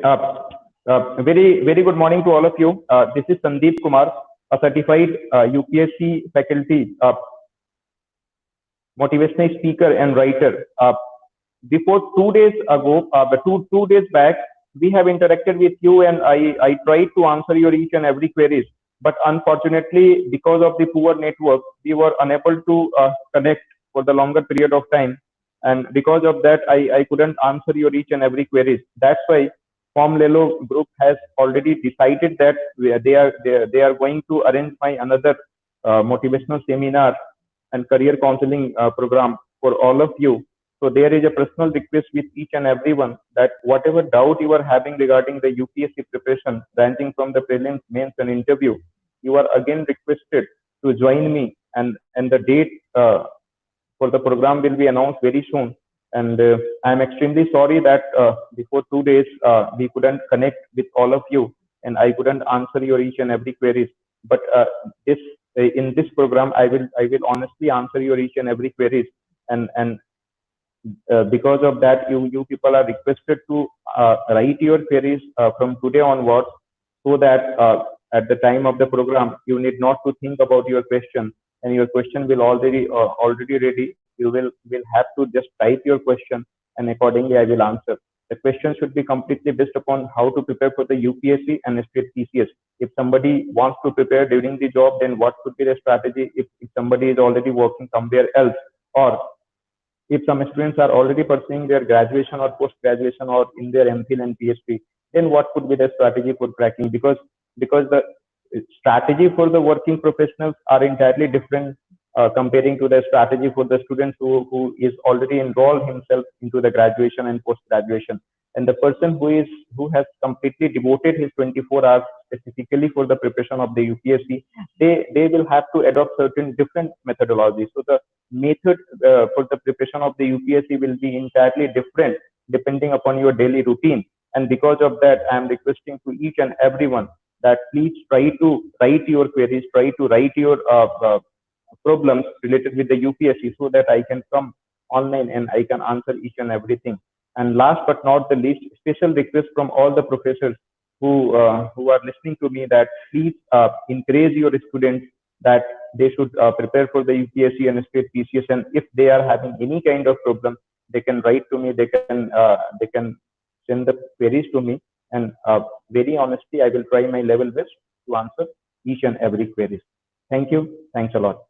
Very good morning to all of you. This is Sandeep Kumar, a certified UPSC faculty, motivational speaker and writer. Before 2 days ago, two days back, we have interacted with you, and I tried to answer your each and every queries. But unfortunately, because of the poor network, we were unable to connect for the longer period of time. And because of that, I couldn't answer your each and every queries. That's why Formlelo group has already decided that they are going to arrange my another motivational seminar and career counseling program for all of you. So there is a personal request with each and everyone that whatever doubt you are having regarding the UPSC preparation, ranging from the prelims, mains, and interview, you are again requested to join me, and the date for the program will be announced very soon. And I am extremely sorry that before 2 days we couldn't connect with all of you, and I couldn't answer your each and every queries. But this in this program, I will honestly answer your each and every queries, and because of that, you people are requested to write your queries from today onwards, so that at the time of the program you need not to think about your question, and your question will already ready. You will have to just type your question, and accordingly I will answer. The question should be completely based upon how to prepare for the UPSC and state PCS. If somebody wants to prepare during the job, then what could be the strategy? If somebody is already working somewhere else, or if some students are already pursuing their graduation or post graduation or in their MPhil and PhD, then what could be the strategy for cracking? Because the strategy for the working professionals are entirely different, comparing to the strategy for the students who is already enrolled himself into the graduation and post graduation. And the person who has completely devoted his 24 hours specifically for the preparation of the UPSC, they will have to adopt certain different methodologies. So the method for the preparation of the UPSC will be entirely different depending upon your daily routine. And because of that, I am requesting to each and everyone that please try to write your queries, try to write your problems related with the UPSC, so that I can come online and I can answer each and everything. And last but not the least, special request from all the professors who are listening to me, that please encourage your students that they should prepare for the UPSC and state PCS. And if they are having any kind of problem, they can write to me. They can send the queries to me, and very honestly, I will try my level best to answer each and every query. Thank you. Thanks a lot.